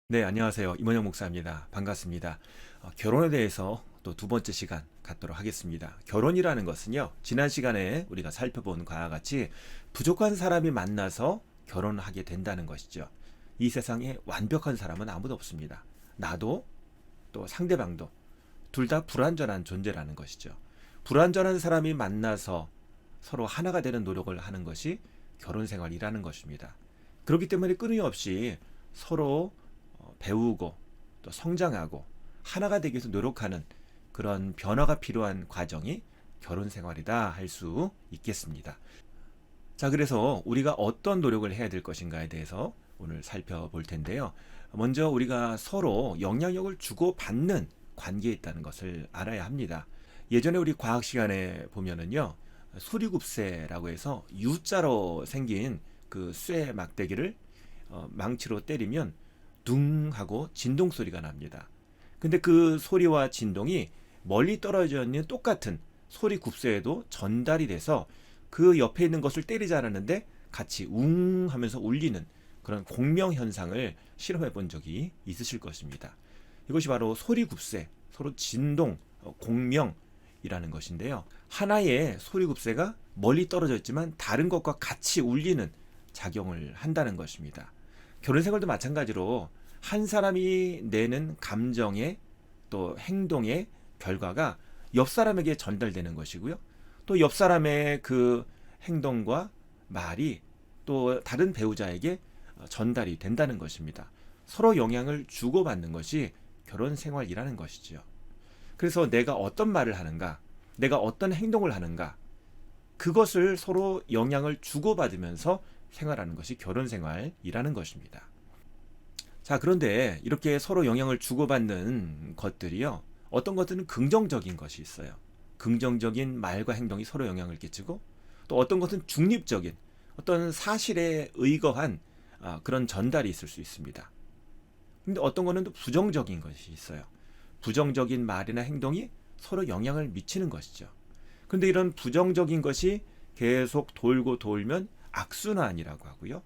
네, 안녕하세요. 임원영 목사입니다. 반갑습니다. 결혼에 대해서 또 두 번째 시간 갖도록 하겠습니다. 결혼이라는 것은요, 지난 시간에 우리가 살펴본 것과 같이 부족한 사람이 만나서 결혼하게 된다는 것이죠. 이 세상에 완벽한 사람은 아무도 없습니다. 나도 또 상대방도 둘 다 불완전한 존재라는 것이죠. 불완전한 사람이 만나서 서로 하나가 되는 노력을 하는 것이 결혼 생활이라는 것입니다. 그렇기 때문에 끊임없이 서로 배우고 또 성장하고 하나가 되기 위해서 노력하는 그런 변화가 필요한 과정이 결혼 생활이다 할 수 있겠습니다. 자, 그래서 우리가 어떤 노력을 해야 될 것인가에 대해서 오늘 살펴볼 텐데요. 먼저 우리가 서로 영향력을 주고받는 관계에 있다는 것을 알아야 합니다. 예전에 우리 과학 시간에 보면은요, 소리굽새라고 해서 U자로 생긴 그 쇠 막대기를 망치로 때리면 둥 하고 진동 소리가 납니다. 근데 그 소리와 진동이 멀리 떨어져 있는 똑같은 소리 굽새에도 전달이 돼서 그 옆에 있는 것을 때리지 않았는데 같이 웅 하면서 울리는 그런 공명 현상을 실험해 본 적이 있으실 것입니다. 이것이 바로 소리 굽새, 서로 진동, 공명이라는 것인데요. 하나의 소리 굽새가 멀리 떨어져 있지만 다른 것과 같이 울리는 작용을 한다는 것입니다. 결혼 생활도 마찬가지로 한 사람이 내는 감정의 또 행동의 결과가 옆 사람에게 전달되는 것이고요. 또 옆 사람의 그 행동과 말이 또 다른 배우자에게 전달이 된다는 것입니다. 서로 영향을 주고받는 것이 결혼 생활이라는 것이지요. 그래서 내가 어떤 말을 하는가, 내가 어떤 행동을 하는가, 그것을 서로 영향을 주고받으면서 생활하는 것이 결혼 생활이라는 것입니다. 자, 그런데 이렇게 서로 영향을 주고받는 것들이요, 어떤 것들은 긍정적인 것이 있어요. 긍정적인 말과 행동이 서로 영향을 끼치고, 또 어떤 것은 중립적인 어떤 사실에 의거한 그런 전달이 있을 수 있습니다. 근데 어떤 거는 또 부정적인 것이 있어요. 부정적인 말이나 행동이 서로 영향을 미치는 것이죠. 그런데 이런 부정적인 것이 계속 돌고 돌면 악순환이라고 하고요.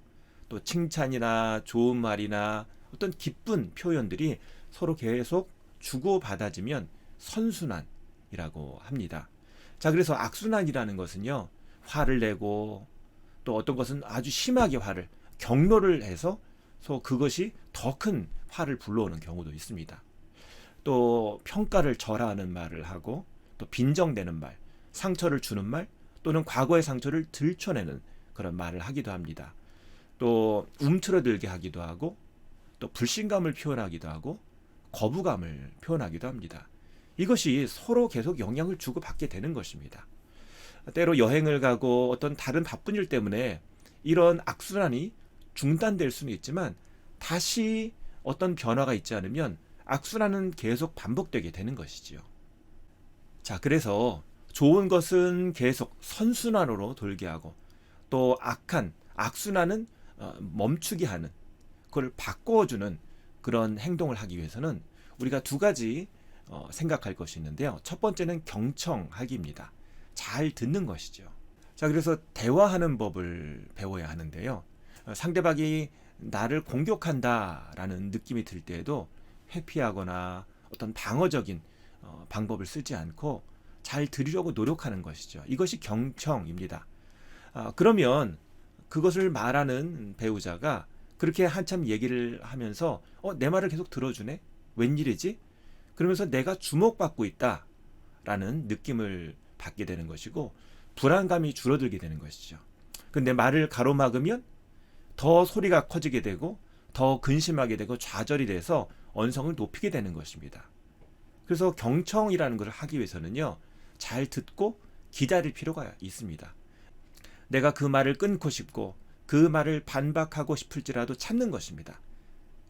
또 칭찬이나 좋은 말이나 어떤 기쁜 표현들이 서로 계속 주고받아지면 선순환이라고 합니다. 자, 그래서 악순환이라는 것은요, 화를 내고 또 어떤 것은 아주 심하게 경로를 해서 그것이 더 큰 화를 불러오는 경우도 있습니다. 또 평가를 절하하는 말을 하고 또 빈정대는 말, 상처를 주는 말 또는 과거의 상처를 들춰내는 그런 말을 하기도 합니다. 또 움츠러들게 하기도 하고 또 불신감을 표현하기도 하고 거부감을 표현하기도 합니다. 이것이 서로 계속 영향을 주고받게 되는 것입니다. 때로 여행을 가고 어떤 다른 바쁜 일 때문에 이런 악순환이 중단될 수는 있지만 다시 어떤 변화가 있지 않으면 악순환은 계속 반복되게 되는 것이지요. 자, 그래서 좋은 것은 계속 선순환으로 돌게 하고 또 악한 악순환은 멈추게 하는, 그걸 바꿔주는 그런 행동을 하기 위해서는 우리가 두 가지 생각할 것이 있는데요. 첫 번째는 경청하기입니다. 잘 듣는 것이죠. 자, 그래서 대화하는 법을 배워야 하는데요. 상대방이 나를 공격한다라는 느낌이 들 때에도 회피하거나 어떤 방어적인 방법을 쓰지 않고 잘 들으려고 노력하는 것이죠. 이것이 경청입니다. 그러면 그것을 말하는 배우자가 그렇게 한참 얘기를 하면서 내 말을 계속 들어주네? 웬일이지? 그러면서 내가 주목받고 있다라는 느낌을 받게 되는 것이고 불안감이 줄어들게 되는 것이죠. 근데 말을 가로막으면 더 소리가 커지게 되고 더 근심하게 되고 좌절이 돼서 언성을 높이게 되는 것입니다. 그래서 경청이라는 것을 하기 위해서는요, 잘 듣고 기다릴 필요가 있습니다. 내가 그 말을 끊고 싶고 그 말을 반박하고 싶을지라도 참는 것입니다.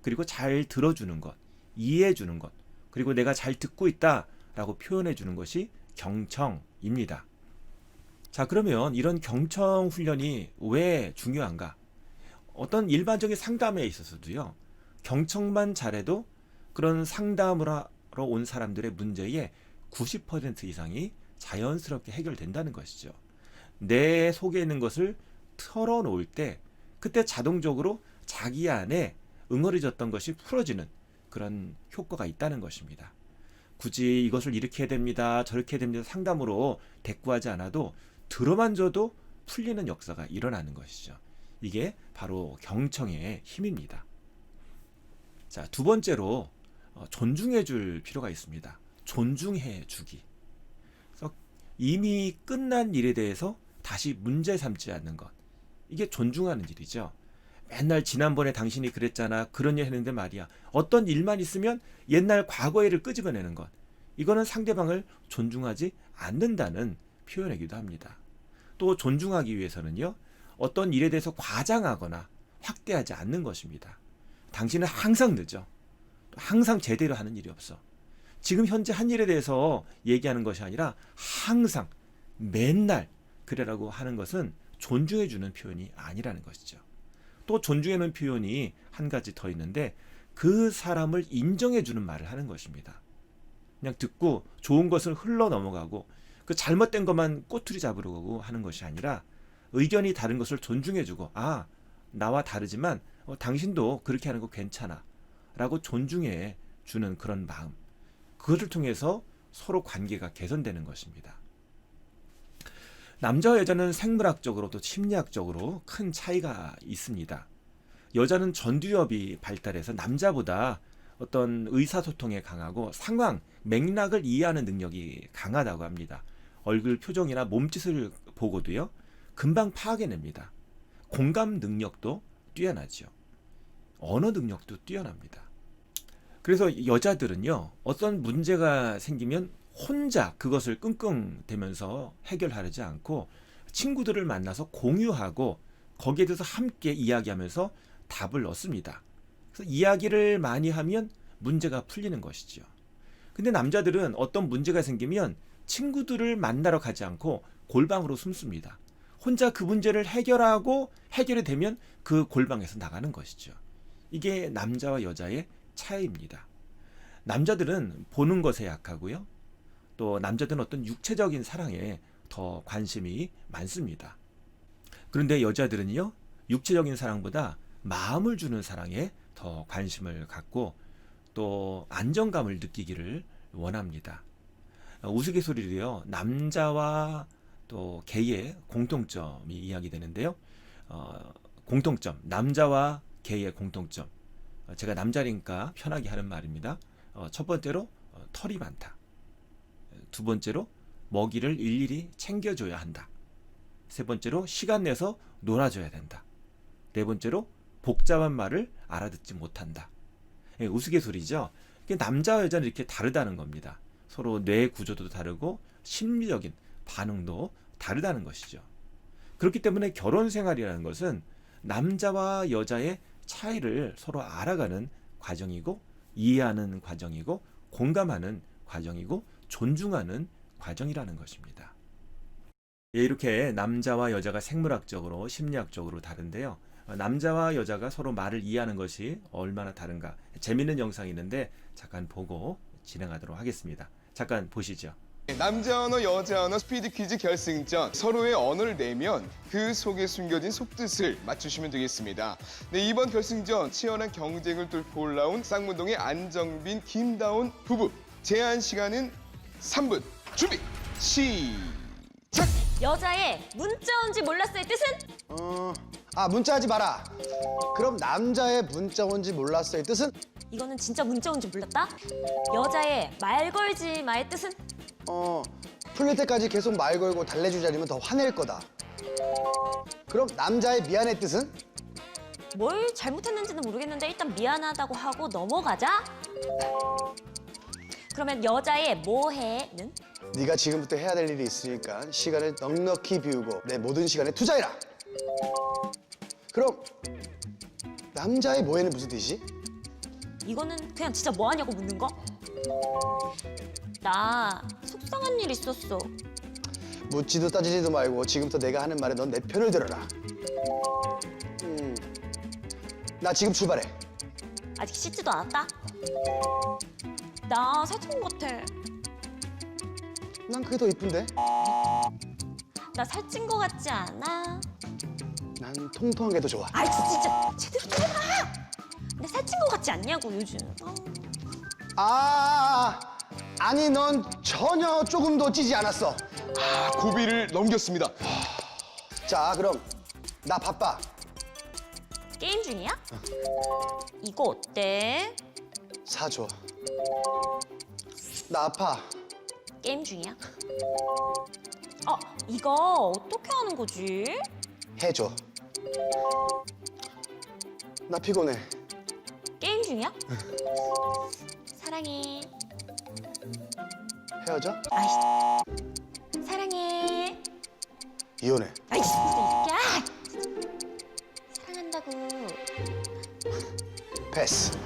그리고 잘 들어주는 것, 이해해 주는 것, 그리고 내가 잘 듣고 있다라고 표현해 주는 것이 경청입니다. 자, 그러면 이런 경청 훈련이 왜 중요한가? 어떤 일반적인 상담에 있어서도요, 경청만 잘해도 그런 상담을 하러 온 사람들의 문제의 90% 이상이 자연스럽게 해결된다는 것이죠. 내 속에 있는 것을 털어놓을 때 그때 자동적으로 자기 안에 응어리졌던 것이 풀어지는 그런 효과가 있다는 것입니다. 굳이 이것을 이렇게 해야 됩니다, 저렇게 해야 됩니다 상담으로 대꾸하지 않아도 들어만 줘도 풀리는 역사가 일어나는 것이죠. 이게 바로 경청의 힘입니다. 자, 두 번째로 존중해 줄 필요가 있습니다. 존중해 주기. 그래서 이미 끝난 일에 대해서 다시 문제 삼지 않는 것. 이게 존중하는 일이죠. 맨날 지난번에 당신이 그랬잖아, 그런 일 했는데 말이야. 어떤 일만 있으면 옛날 과거의 일을 끄집어내는 것. 이거는 상대방을 존중하지 않는다는 표현이기도 합니다. 또 존중하기 위해서는요, 어떤 일에 대해서 과장하거나 확대하지 않는 것입니다. 당신은 항상 늦어. 항상 제대로 하는 일이 없어. 지금 현재 한 일에 대해서 얘기하는 것이 아니라 항상 맨날 그래라고 하는 것은 존중해주는 표현이 아니라는 것이죠. 또 존중해주는 표현이 한 가지 더 있는데 그 사람을 인정해주는 말을 하는 것입니다. 그냥 듣고 좋은 것을 흘러 넘어가고 그 잘못된 것만 꼬투리 잡으려고 하는 것이 아니라 의견이 다른 것을 존중해주고, 아, 나와 다르지만 당신도 그렇게 하는 거 괜찮아 라고 존중해 주는 그런 마음, 그것을 통해서 서로 관계가 개선되는 것입니다. 남자와 여자는 생물학적으로 또 심리학적으로 큰 차이가 있습니다. 여자는 전두엽이 발달해서 남자보다 어떤 의사소통에 강하고 상황, 맥락을 이해하는 능력이 강하다고 합니다. 얼굴 표정이나 몸짓을 보고도요, 금방 파악해냅니다. 공감 능력도 뛰어나죠. 언어 능력도 뛰어납니다. 그래서 여자들은요, 어떤 문제가 생기면 혼자 그것을 끙끙대면서 해결하지 않고 친구들을 만나서 공유하고 거기에 대해서 함께 이야기하면서 답을 얻습니다. 그래서 이야기를 많이 하면 문제가 풀리는 것이죠. 근데 남자들은 어떤 문제가 생기면 친구들을 만나러 가지 않고 골방으로 숨습니다. 혼자 그 문제를 해결하고 해결이 되면 그 골방에서 나가는 것이죠. 이게 남자와 여자의 차이입니다. 남자들은 보는 것에 약하고요. 또 남자들은 어떤 육체적인 사랑에 더 관심이 많습니다. 그런데 여자들은요, 육체적인 사랑보다 마음을 주는 사랑에 더 관심을 갖고 또 안정감을 느끼기를 원합니다. 우스갯소리로요, 남자와 또 게이의 공통점이 이야기되는데요. 공통점, 남자와 게이의 공통점. 제가 남자니까 편하게 하는 말입니다. 첫 번째로 털이 많다. 두 번째로 먹이를 일일이 챙겨줘야 한다. 세 번째로 시간 내서 놀아줘야 된다. 네 번째로 복잡한 말을 알아듣지 못한다. 우스갯소리죠. 남자와 여자는 이렇게 다르다는 겁니다. 서로 뇌 구조도 다르고 심리적인 반응도 다르다는 것이죠. 그렇기 때문에 결혼 생활이라는 것은 남자와 여자의 차이를 서로 알아가는 과정이고, 이해하는 과정이고, 공감하는 과정이고, 존중하는 과정이라는 것입니다. 이렇게 남자와 여자가 생물학적으로, 심리학적으로 다른데요. 남자와 여자가 서로 말을 이해하는 것이 얼마나 다른가, 재밌는 영상이 있는데 잠깐 보고 진행하도록 하겠습니다. 잠깐 보시죠. 남자 언어, 여자 언어 스피드 퀴즈 결승전. 서로의 언어를 내면 그 속에 숨겨진 속뜻을 맞추시면 되겠습니다. 네, 이번 결승전 치열한 경쟁을 뚫고 올라온 쌍문동의 안정빈, 김다운 부부. 제한 시간은 3분. 준비, 시작! 여자의 문자 온지 몰랐어의 뜻은? 문자하지 마라. 그럼 남자의 문자 온지 몰랐어의 뜻은? 이거는 진짜 문자 온지 몰랐다? 여자의 말 걸지 마의 뜻은? 풀릴 때까지 계속 말 걸고 달래주지 않으면 더 화낼 거다. 그럼 남자의 미안의 뜻은? 뭘 잘못했는지는 모르겠는데 일단 미안하다고 하고 넘어가자? 그러면 여자의 뭐해는? 네가 지금부터 해야 될 일이 있으니까 시간을 넉넉히 비우고 내 모든 시간에 투자해라. 그럼 남자의 뭐해는 무슨 뜻이지? 이거는 그냥 진짜 뭐하냐고 묻는 거? 나 속상한 일 있었어. 묻지도 따지지도 말고 지금부터 내가 하는 말에 넌 내 편을 들어라. 나 지금 출발해. 아직 씻지도 않았다? 나 살찐 것 같아. 난 그게 더 이쁜데? 나 살찐 것 같지 않아? 난 통통한 게 더 좋아. 아이 진짜 제대로 좀 해봐. 새 친구 같지 않냐고 요즘. 아니 넌 전혀 조금도 찌지 않았어. 고비를 넘겼습니다. 자, 그럼 나 바빠. 게임 중이야? 이거 어때? 사줘. 나 아파. 게임 중이야? 이거 어떻게 하는 거지? 해줘. 나 피곤해. 게임 중이야? 사랑해. 헤어져? 아이씨. 사랑해. 이혼해. 아이씨, 야! 사랑한다고. 패스.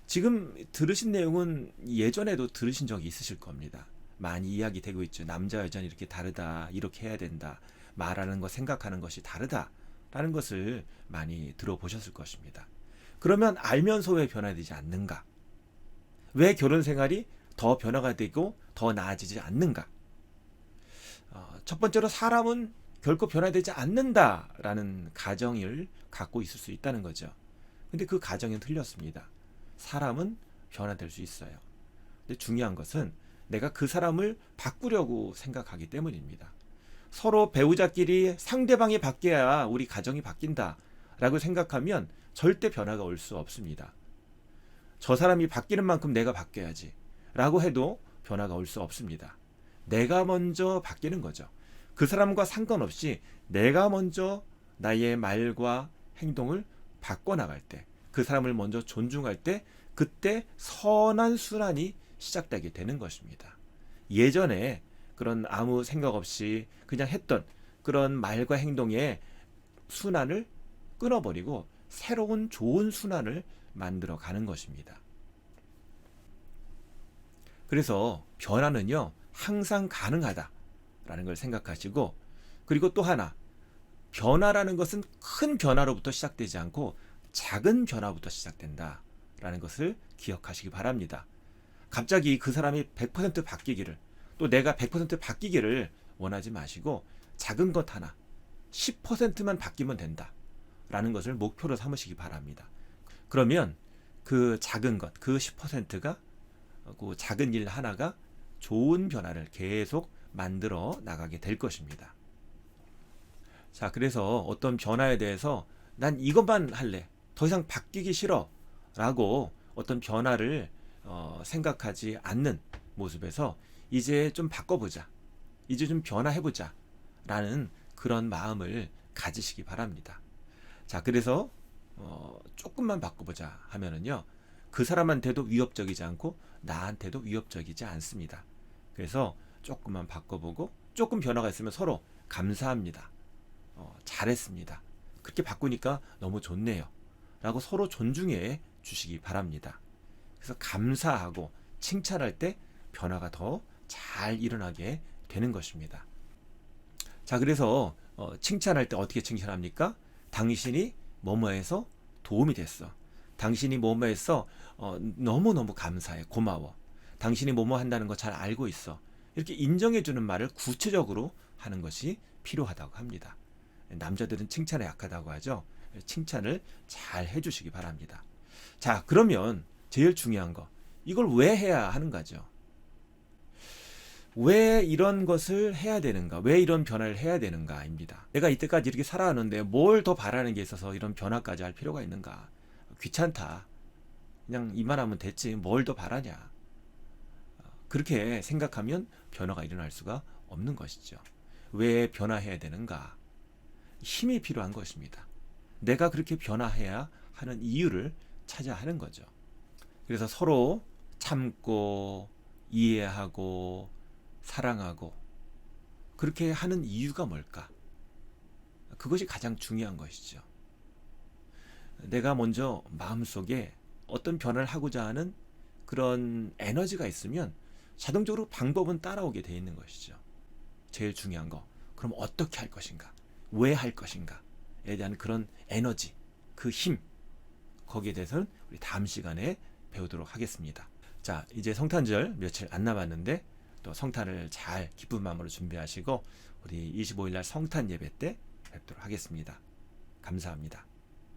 지금 들으신 내용은 예전에도 들으신 적이 있으실 겁니다. 많이 이야기되고 있죠. 남자 여자는 이렇게 다르다, 이렇게 해야 된다, 말하는 것, 생각하는 것이 다르다라는 것을 많이 들어보셨을 것입니다. 그러면 알면서 왜 변화되지 않는가? 왜 결혼 생활이 더 변화가 되고 더 나아지지 않는가? 첫 번째로 사람은 결코 변화되지 않는다라는 가정을 갖고 있을 수 있다는 거죠. 근데 그 가정은 틀렸습니다. 사람은 변화될 수 있어요. 근데 중요한 것은 내가 그 사람을 바꾸려고 생각하기 때문입니다. 서로 배우자끼리 상대방이 바뀌어야 우리 가정이 바뀐다라고 생각하면 절대 변화가 올 수 없습니다. 저 사람이 바뀌는 만큼 내가 바뀌어야지 라고 해도 변화가 올 수 없습니다. 내가 먼저 바뀌는 거죠. 그 사람과 상관없이 내가 먼저 나의 말과 행동을 바꿔나갈 때, 그 사람을 먼저 존중할 때, 그때 선한 순환이 시작되게 되는 것입니다. 예전에 그런 아무 생각 없이 그냥 했던 그런 말과 행동의 순환을 끊어버리고 새로운 좋은 순환을 만들어 가는 것입니다. 그래서 변화는요, 항상 가능하다라는 걸 생각하시고, 그리고 또 하나, 변화라는 것은 큰 변화로부터 시작되지 않고 작은 변화부터 시작된다라는 것을 기억하시기 바랍니다. 갑자기 그 사람이 100% 바뀌기를, 또 내가 100% 바뀌기를 원하지 마시고 작은 것 하나 10%만 바뀌면 된다라는 것을 목표로 삼으시기 바랍니다. 그러면 그 작은 것, 그 10%가 그 작은 일 하나가 좋은 변화를 계속 만들어 나가게 될 것입니다. 자, 그래서 어떤 변화에 대해서 난 이것만 할래, 더 이상 바뀌기 싫어 라고 어떤 변화를 생각하지 않는 모습에서 이제 좀 바꿔보자, 이제 좀 변화해보자 라는 그런 마음을 가지시기 바랍니다. 자, 그래서 조금만 바꿔보자 하면은요, 그 사람한테도 위협적이지 않고 나한테도 위협적이지 않습니다. 그래서 조금만 바꿔보고 조금 변화가 있으면 서로 감사합니다, 잘했습니다, 그렇게 바꾸니까 너무 좋네요 라고 서로 존중해 주시기 바랍니다. 그래서 감사하고 칭찬할 때 변화가 더 잘 일어나게 되는 것입니다. 자, 그래서 칭찬할 때 어떻게 칭찬합니까? 당신이 뭐뭐해서 도움이 됐어, 당신이 뭐뭐해서 너무너무 감사해, 고마워, 당신이 뭐뭐 한다는 거 잘 알고 있어, 이렇게 인정해 주는 말을 구체적으로 하는 것이 필요하다고 합니다. 남자들은 칭찬에 약하다고 하죠. 칭찬을 잘 해주시기 바랍니다. 자, 그러면 제일 중요한 거, 이걸 왜 해야 하는가죠? 왜 이런 것을 해야 되는가? 왜 이런 변화를 해야 되는가입니다. 내가 이때까지 이렇게 살아왔는데 뭘 더 바라는 게 있어서 이런 변화까지 할 필요가 있는가? 귀찮다, 그냥 이만하면 됐지, 뭘 더 바라냐? 그렇게 생각하면 변화가 일어날 수가 없는 것이죠. 왜 변화해야 되는가? 힘이 필요한 것입니다. 내가 그렇게 변화해야 하는 이유를 찾아야 하는 거죠. 그래서 서로 참고 이해하고 사랑하고 그렇게 하는 이유가 뭘까? 그것이 가장 중요한 것이죠. 내가 먼저 마음속에 어떤 변화를 하고자 하는 그런 에너지가 있으면 자동적으로 방법은 따라오게 돼 있는 것이죠. 제일 중요한 거, 그럼 어떻게 할 것인가? 왜 할 것인가에 대한 그런 에너지, 그 힘, 거기에 대해서는 우리 다음 시간에 배우도록 하겠습니다. 자, 이제 성탄절 며칠 안 남았는데 또 성탄을 잘 기쁜 마음으로 준비하시고 우리 25일 날 성탄 예배 때 뵙도록 하겠습니다. 감사합니다.